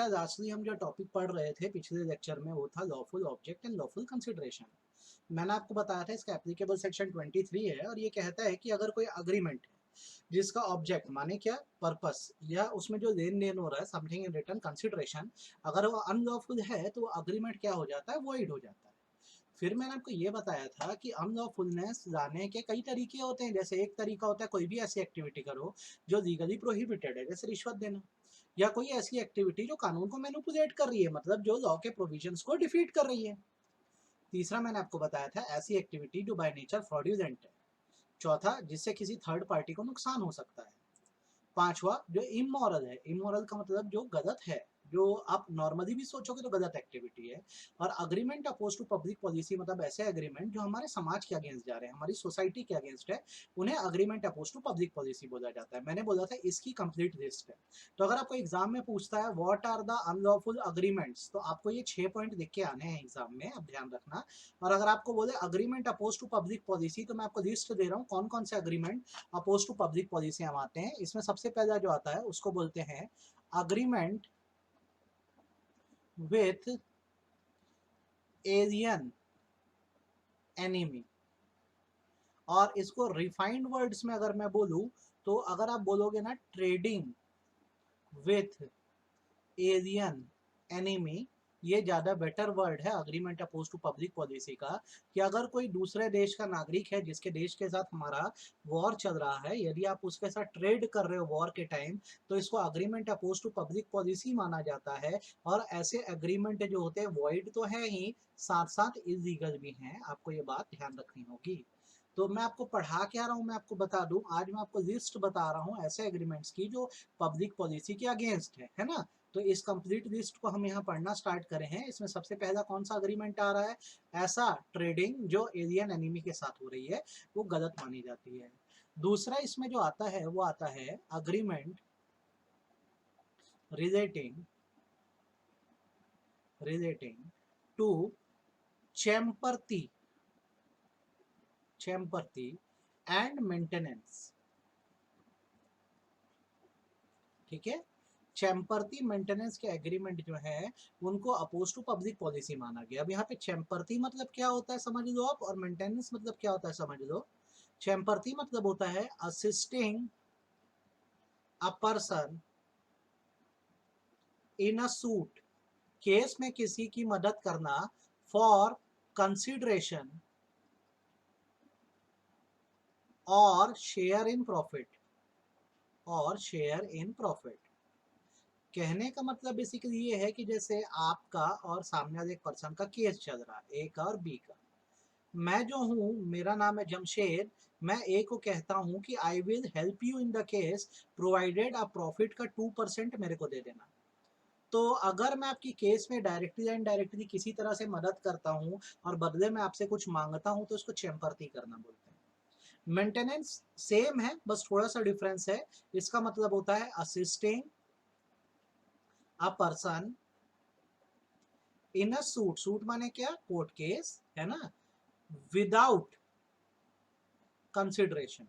बेटा लास्टली हम जो टॉपिक पढ़ रहे थे पिछले लेक्चर में वो था lawful object and lawful consideration. मैंने आपको बताया था इसका एप्लीकेबल सेक्शन 23 है और ये कहता है कि अगर कोई अग्रीमेंट है जिसका ऑब्जेक्ट माने क्या पर्पस या उसमें जो लेन देन हो रहा है समथिंग इन रिटर्न कंसिडरेशन, अगर वो अनलॉफुल है तो वो अग्रीमेंट क्या हो जाता है, वॉइड हो जाता है। फिर मैंने आपको ये बताया था कि अनलॉफुलनेस लाने के कई तरीके होते हैं। जैसे एक तरीका होता है कोई भी ऐसी एक्टिविटी करो जो लीगली प्रोहिबिटेड है, जैसे रिश्वत देना, या कोई ऐसी एक्टिविटी जो कानून को मैनिपुलेट कर रही है, मतलब जो लॉ के प्रोविजंस को डिफीट कर रही है। तीसरा मैंने आपको बताया था ऐसी एक्टिविटी जो बाय नेचर फ्रॉड्यूलेंट है। चौथा, जिससे किसी थर्ड पार्टी को नुकसान हो सकता है। पांचवा, जो इमोरल है। इमोरल का मतलब जो गलत है, जो आप नॉर्मली भी सोचोगे तो गलत एक्टिविटी है। और agreement oppose to public policy, मतलब ऐसे अग्रीमेंट जो हमारे समाज के अगेंस्ट जा रहे हैं, हमारी सोसाइटी के अगेंस्ट है, उन्हें agreement oppose to public policy बोला जाता है। मैंने बोला था इसकी कंप्लीट लिस्ट है। तो अगर आपको एग्जाम में पूछता है what are the unlawful agreements, तो आपको ये 6 पॉइंट लिख के आने हैं एग्जाम में, अब ध्यान रखना। और अगर आपको बोले agreement oppose to public policy, तो मैं आपको लिस्ट दे रहा हूँ कौन कौन से agreement oppose to public policy हम आते हैं। इसमें सबसे पहला जो आता है उसको बोलते हैं अग्रीमेंट विथ एलियन एनिमी। और इसको रिफाइंड वर्ड्स में अगर मैं बोलूं, तो अगर आप बोलोगे ना ट्रेडिंग विथ एलियन एनिमी, ये ज़्यादा बेटर वर्ड है agreement oppose to public policy का। कि अगर कोई दूसरे देश का नागरिक है जिसके देश के साथ हमारा वॉर चल रहा है, यदि आप उसके साथ ट्रेड कर रहे हो वॉर के टाइम, तो इसको agreement oppose to public policy माना जाता है। और ऐसे अग्रीमेंट जो होते हैं वॉइड तो है ही, साथ साथ इलीगल भी हैं, आपको ये बात ध्यान रखनी होगी। तो मैं आपको पढ़ा क्या रहा हूँ, मैं आपको बता दूं, आज मैं आपको लिस्ट बता रहा हूँ ऐसे एग्रीमेंट्स की जो पब्लिक पॉलिसी के अगेंस्ट है ना। तो इस कंप्लीट लिस्ट को हम यहाँ पढ़ना स्टार्ट करें हैं। इसमें सबसे पहला कौन सा अग्रीमेंट आ रहा है, ऐसा ट्रेडिंग जो एलियन एनिमी के साथ हो रही है, वो गलत मानी जाती है। दूसरा इसमें जो आता है वो आता है agreement relating relating to champerty champerty and maintenance. ठीक है, चैम्पर्टी मेंटेनेंस के एग्रीमेंट जो है उनको अपोज टू पब्लिक पॉलिसी माना गया। अब यहाँ पे चैम्पर्टी मतलब क्या होता है समझ लो आप, और मेंटेनेंस मतलब क्या होता है समझ लो। चैम्पर्टी मतलब होता है assisting a person in a suit, case में किसी की मदद करना, फॉर कंसिडरेशन और शेयर इन प्रॉफिट, और शेयर इन प्रॉफिट। कहने का मतलब बेसिकली ये है कि जैसे आपका और सामने वाले एक पर्सन का केस चल रहा है, ए का और बी का। मैं जो हूँ, मेरा नाम है जमशेद, मैं ए को कहता हूँ कि I will help you in the case provided आप प्रॉफिट का 2% मेरे को दे देना। तो अगर मैं आपकी केस में डायरेक्टली या इनडायरेक्टली किसी तरह से मदद करता हूँ और बदले में आपसे कुछ मांगता हूँ, तो इसको चैम्पर्टी करना बोलते हैं। मेंटेनेंस सेम है, बस थोड़ा सा डिफरेंस है। इसका मतलब होता है assisting a person in a suit. Suit माने क्या, कोर्ट केस है ना, विदाउट कंसिडरेशन।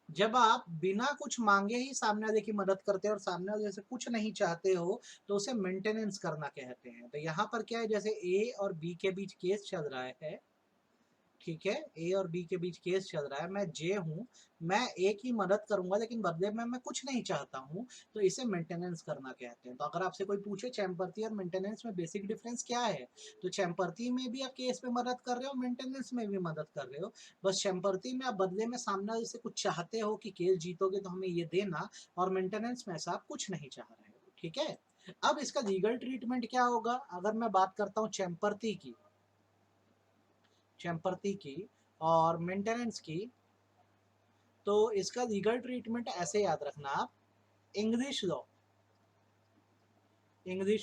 जब आप बिना कुछ मांगे ही सामने वाले की मदद करते हैं और सामने वाले से कुछ नहीं चाहते हो, तो उसे मेंटेनेंस करना कहते हैं। तो यहाँ पर क्या है, जैसे ए और बी के बीच केस चल रहा है, ठीक है, ए और बी के बीच केस चल रहा है, मैं जे हूँ, मैं ए की मदद करूंगा लेकिन बदले में मैं कुछ नहीं चाहता हूँ, तो इसे मेंटेनेंस करना कहते हैं। तो अगर आपसे कोई पूछे चैम्पर्टी और मेंटेनेंस में बेसिक डिफरेंस क्या है, तो चैम्पर्टी में भी आप केस में मदद कर रहे हो, मेंटेनेंस में भी मदद कर रहे हो। बस चैम्पर्टी में आप बदले में सामने वाले से कुछ चाहते हो कि केस जीतोगे तो हमें ये देना, और मेंटेनेंस में ऐसा आप कुछ नहीं चाह रहे हो। ठीक है, अब इसका लीगल ट्रीटमेंट क्या होगा, अगर मैं बात करता हूँ चैम्पर्टी की और मेंटेनेंस की, तो इसका लीगल ट्रीटमेंट ऐसे याद रखना आप। इंग्लिश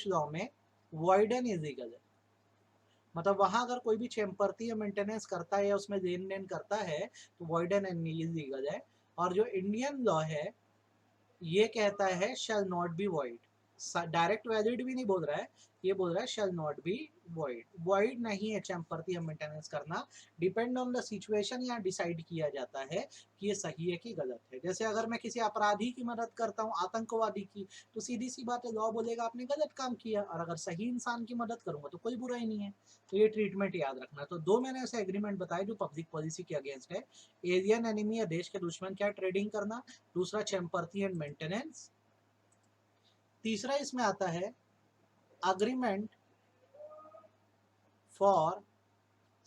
लॉ में वॉइड एंड इलीगल है, मतलब वहां अगर कोई भी चैम्पर्टी या मेंटेनेंस करता है या उसमें लेन देन करता है तो वॉइड एंड इलीगल है। और जो इंडियन लॉ है ये कहता है shall not be void. Direct valid भी नहीं बोल रहा है, ये बोल रहा है shall not be void. Void नहीं है चैम्पर्थियम मेंटेनेंस करना, डिपेंड ऑन द सिचुएशन यहाँ डिसाइड किया जाता है कि ये सही है कि गलत है। जैसे अगर मैं किसी अपराधी की मदद करता हूँ, आतंकवादी की, तो सीधी सी बात है लॉ बोलेगा आपने गलत काम किया, और अगर सही इंसान की मदद करूंगा तो कोई बुरा ही नहीं है। तो ये ट्रीटमेंट याद रखना। तो दो मैंने ऐसे एग्रीमेंट बताए जो पब्लिक पॉलिसी के अगेंस्ट है, एलियन एनिमी या देश के दुश्मन क्या ट्रेडिंग करना, दूसरा चैम्पर्थी एंड मेंटेनेंस, तीसरा इसमें आता है agreement for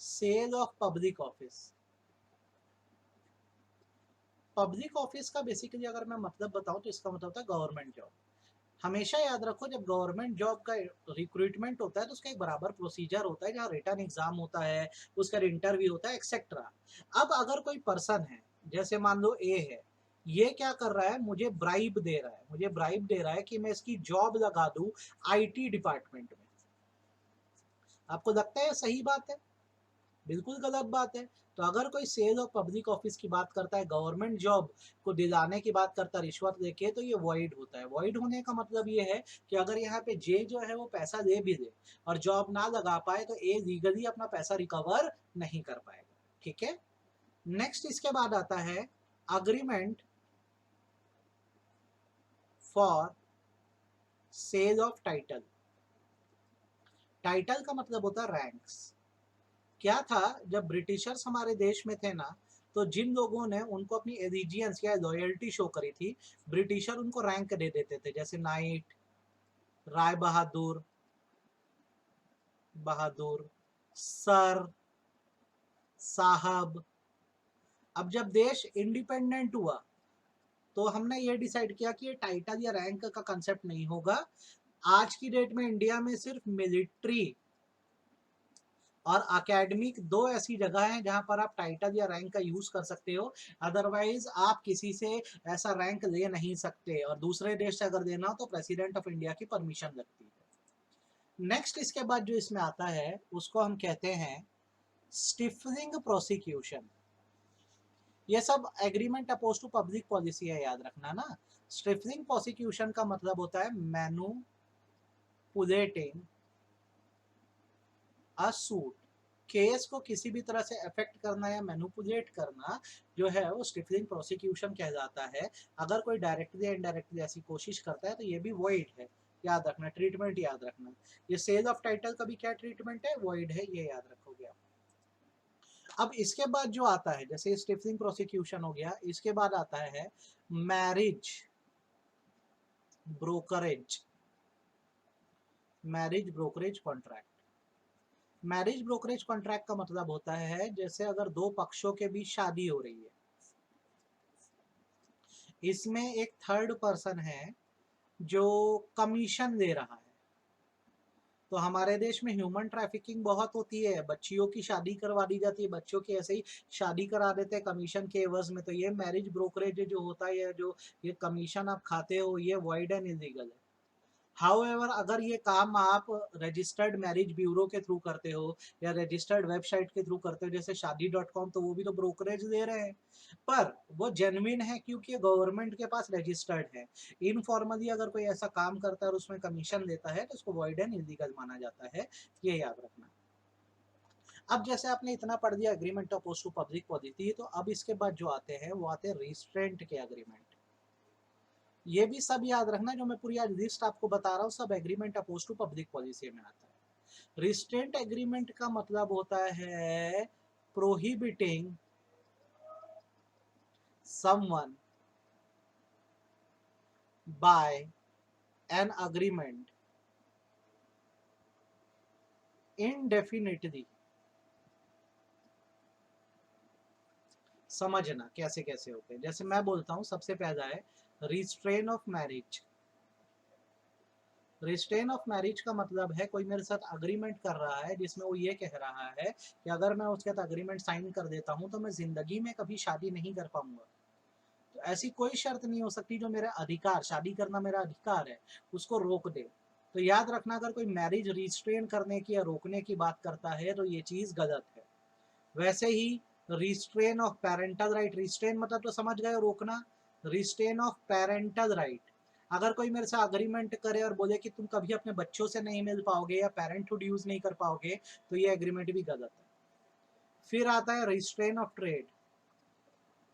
sale of public office. Public office का बेसिकली अगर मैं मतलब बताऊं तो इसका मतलब होता है गवर्नमेंट जॉब। हमेशा याद रखो जब गवर्नमेंट जॉब का रिक्रूटमेंट होता है तो उसका एक बराबर प्रोसीजर होता है, जहाँ रिटर्न एग्जाम होता है, उसका इंटरव्यू होता है एक्सेट्रा। अब अगर कोई पर्सन है, जैसे मान लो ए है, ये क्या कर रहा है, मुझे ब्राइब दे रहा है, मुझे ब्राइब दे रहा है कि मैं इसकी जॉब लगा दूं आईटी डिपार्टमेंट में। आपको लगता है सही बात है? बिल्कुल गलत बात है। तो अगर कोई सेल और पब्लिक ऑफिस की बात करता है, गवर्नमेंट जॉब को दिलाने की बात करता है रिश्वत लेके, तो ये वॉइड होता है। वॉइड होने का मतलब ये है कि अगर यहाँ पे जे जो है वो पैसा दे भी दे और जॉब ना लगा पाए तो ए लीगली अपना पैसा रिकवर नहीं कर पाएगा। ठीक है, नेक्स्ट इसके बाद आता है agreement for sale of title. Title का मतलब होता है रैंक्स। क्या था, जब ब्रिटिशर्स हमारे देश में थे ना, तो जिन लोगों ने उनको अपनी एलिजियंस या लॉयल्टी शो करी थी, ब्रिटिशर उनको रैंक दे देते थे, जैसे नाइट, राय बहादुर, बहादुर, सर, साहब। अब जब देश इंडिपेंडेंट हुआ तो हमने ये डिसाइड किया कि ये टाइटल या रैंक का कंसेप्ट नहीं होगा। आज की डेट में इंडिया में सिर्फ मिलिट्री और अकेडमिक दो ऐसी जगह हैं जहां पर आप टाइटल या रैंक का यूज कर सकते हो, अदरवाइज आप किसी से ऐसा रैंक ले नहीं सकते, और दूसरे देश से अगर देना हो तो प्रेसिडेंट ऑफ इंडिया की परमिशन लगती है। नेक्स्ट इसके बाद जो इसमें आता है उसको हम कहते हैं स्टिफनिंग प्रोसिक्यूशन। ये सब agreement oppose to public policy है, याद रखना ना। स्टिफनिंग प्रोसिक्यूशन का मतलब होता है मैनुपुलेटिंग अ सूट। केस को किसी भी तरह से अफेक्ट करना या मैनुपुलेट करना जो है वो स्टिफलिंग प्रोसिक्यूशन कहलाता है। अगर कोई डायरेक्टली या इनडायरेक्टली ऐसी कोशिश करता है तो ये भी वॉइड है, याद रखना। ट्रीटमेंट याद रखना, ये सेल ऑफ टाइटल का भी क्या ट्रीटमेंट है, वॉइड है, ये याद रखोगे आप। अब इसके बाद जो आता है, जैसे स्टिफलिंग प्रोसिक्यूशन हो गया, इसके बाद आता है marriage brokerage. Marriage brokerage contract. Marriage brokerage contract का मतलब होता है जैसे अगर दो पक्षों के बीच शादी हो रही है, इसमें एक थर्ड पर्सन है जो कमीशन ले रहा है। तो हमारे देश में ह्यूमन ट्रैफिकिंग बहुत होती है, बच्चियों की शादी करवा दी जाती है, बच्चों की ऐसे ही शादी करा देते हैं कमीशन के एवज में। तो ये मैरिज ब्रोकरेज जो होता है, जो ये कमीशन आप खाते हो, ये वॉइड एंड इलीगल है। हाउएवर अगर ये काम आप रजिस्टर्ड मैरिज ब्यूरो के थ्रू करते हो या रजिस्टर्ड वेबसाइट के थ्रू करते हो जैसे शादी.com, तो वो भी तो ब्रोकरेज दे रहे हैं, पर वो जेन्युइन है क्योंकि गवर्नमेंट के पास रजिस्टर्ड है। इनफॉर्मली अगर कोई ऐसा काम करता है और उसमें कमीशन लेता है तो उसको वॉइड एंड इलीगल माना जाता है, ये याद रखना। अब जैसे आपने इतना पढ़ दिया agreement oppose to public policy, तो अब इसके बाद जो आते हैं वो आते हैं रिस्ट्रेंट के एग्रीमेंट। ये भी सब याद रखना, जो मैं पूरी आज लिस्ट आपको बता रहा हूँ सब agreement oppose to public policy में आता है। रिस्ट्रेंट एग्रीमेंट का मतलब होता है prohibiting someone by an agreement indefinitely. समझना कैसे कैसे होते हैं। जैसे मैं बोलता हूँ, सबसे पहला है restrain of marriage. Restrain of marriage का मतलब है कोई मेरे साथ अग्रीमेंट कर रहा है जिसमें वो ये कह रहा है कि अगर मैं उसके साथ अग्रीमेंट साइन कर देता हूं तो मैं जिंदगी में कभी शादी नहीं कर पाऊंगा। तो ऐसी कोई शर्त नहीं हो सकती जो मेरा अधिकार, शादी करना मेरा अधिकार है, उसको रोक दे। तो याद रखना, अगर कोई मैरिज रिस्ट्रेन करने की या रोकने की बात करता है तो ये चीज गलत है। वैसे ही restrain of parental right, restrain मतलब तो समझ गए रोकना, रिस्ट्रेन ऑफ पेरेंटल राइट, अगर कोई मेरे से अग्रीमेंट करे और बोले कि तुम कभी अपने बच्चों से नहीं मिल पाओगे या पेरेंटहुड यूज नहीं कर पाओगे, तो ये एग्रीमेंट भी गलत है। फिर आता है रिस्ट्रेन ऑफ ट्रेड।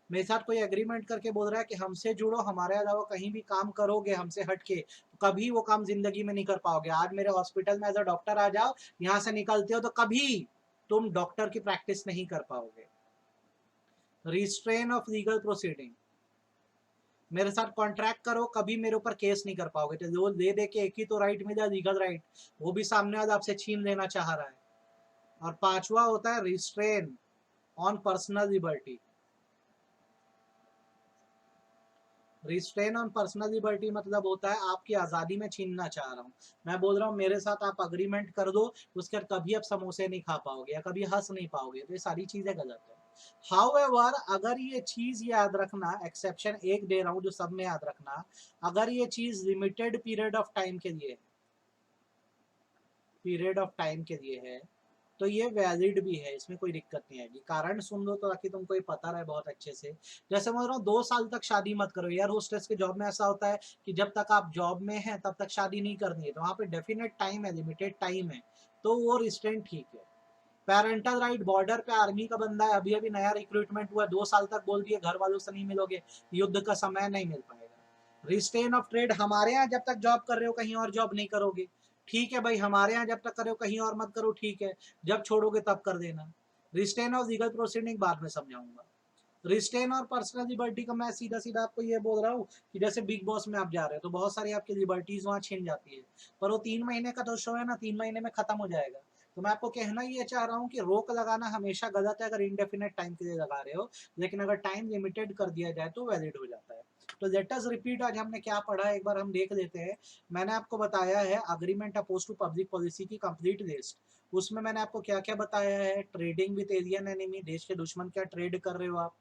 मेरे साथ कोई एग्रीमेंट करके बोल रहा है कि हमसे जुड़ो, हमारे अलावा कहीं भी काम करोगे हमसे हटके तो कभी वो काम जिंदगी में नहीं कर पाओगे। आज मेरे हॉस्पिटल में एज अ डॉक्टर आ जाओ, यहाँ से निकलते हो तो कभी तुम डॉक्टर की प्रैक्टिस नहीं कर पाओगे। Restrain of legal proceeding. मेरे साथ कॉन्ट्रैक्ट करो, कभी मेरे ऊपर केस नहीं कर पाओगे। तो वो दे दे के एक ही तो राइट मिला, लीगल राइट, वो भी सामने वाला आपसे छीन लेना चाह रहा है। और पांचवा होता है restrain on personal liberty. Restrain on personal liberty मतलब होता है आपकी आज़ादी में छीनना चाह रहा हूँ। मैं बोल रहा हूँ मेरे साथ आप अग्रीमेंट कर दो, उसके बाद कभी आप समोसे नहीं खा पाओगे या कभी हंस नहीं पाओगे, तो ये सारी चीज़ें गलत है। हाउएवर, अगर ये चीज़ याद रखना, एक्सेप्शन एक दे रहा हूँ जो सब में याद रखना, अगर ये चीज़ लिमिटेड पीरियड ऑफ टाइम के लिए, पीरियड ऑफ टाइम के लिए है, तो ये वैलिड भी है, इसमें कोई दिक्कत नहीं आएगी। कारण सुन लो तो ताकि तुमको ये पता रहे बहुत अच्छे से। जैसे मैं बोल रहा हूँ 2 साल तक शादी मत करो, एयर होस्टेस के जॉब में ऐसा होता है कि जब तक आप जॉब में हैं तब तक शादी नहीं करनी है, तो वहाँ पे डेफिनेट टाइम है, लिमिटेड टाइम है, तो वो रिस्ट्रेंट ठीक है। पेरेंटल राइट, बॉर्डर पे आर्मी का बंदा है, अभी अभी नया रिक्रूटमेंट हुआ, 2 साल तक बोल दिए घर वालों से नहीं मिलोगे, युद्ध का समय नहीं मिल पाएगा। रिस्ट्रेन ऑफ ट्रेड, हमारे यहाँ जब तक जॉब कर रहे हो कहीं और जॉब नहीं करोगे, ठीक है भाई, हमारे यहाँ जब तक कर रहे हो कहीं और मत करो, ठीक है, जब छोड़ोगे तब कर देना। रिस्ट्रेन ऑफ लीगल प्रोसीडिंग बाद में समझाऊंगा। रिस्ट्रेन और पर्सनल लिबर्टी का मैं सीधा सीधा आपको ये बोल रहा हूँ कि जैसे बिग बॉस में आप जा रहे हो तो बहुत सारी आपकी लिबर्टीज वहाँ छिन जाती है, पर वो 3 महीने का तो शो है ना, 3 महीने में खत्म हो जाएगा। तो मैं आपको कहना ये चाह रहा हूँ कि रोक लगाना हमेशा गलत है अगर इनडेफिनेट टाइम के लिए लगा रहे हो, लेकिन अगर टाइम लिमिटेड कर दिया जाए तो वैलिड हो जाता है। तो लेट अस रिपीट, आज हमने क्या पढ़ा एक बार हम देख लेते हैं। मैंने आपको बताया है agreement oppose to public policy की कंप्लीट लिस्ट। उसमें मैंने आपको क्या क्या बताया है, ट्रेडिंग विद एलियन एनिमी, देश के दुश्मन क्या ट्रेड कर रहे हो आप।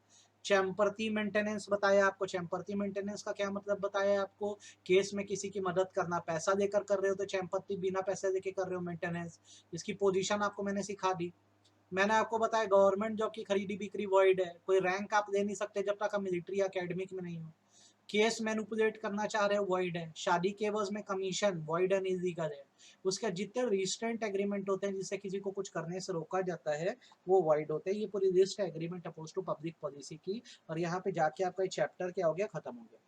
चैम्पर्टी मेंटेनेंस बताया आपको, चैम्पर्टी मेंटेनेंस का क्या मतलब बताया आपको, केस में किसी की मदद करना, पैसा लेकर कर रहे हो तो चैम्पर्टी, बिना पैसे लेके कर रहे हो मेंटेनेंस, इसकी पोजीशन आपको मैंने सिखा दी। मैंने आपको बताया गवर्नमेंट जॉब की खरीदी बिक्री वॉइड है, कोई रैंक आप ले नहीं सकते जब तक आप मिलिट्री या अकेडमिक में नहीं हो। केस मैनिपुलेट करना चाह रहे हो वॉइड है, शादी के एवज में कमीशन वॉइड एंड इलीगल है। उसका जितने रिस्ट्रेंट एग्रीमेंट होते हैं जिससे किसी को कुछ करने से रोका जाता है वो वॉइड होते हैं। ये पूरी लिस्ट है agreement oppose to public policy की, और यहाँ पे जाके आपका चैप्टर क्या हो गया, खत्म हो गया।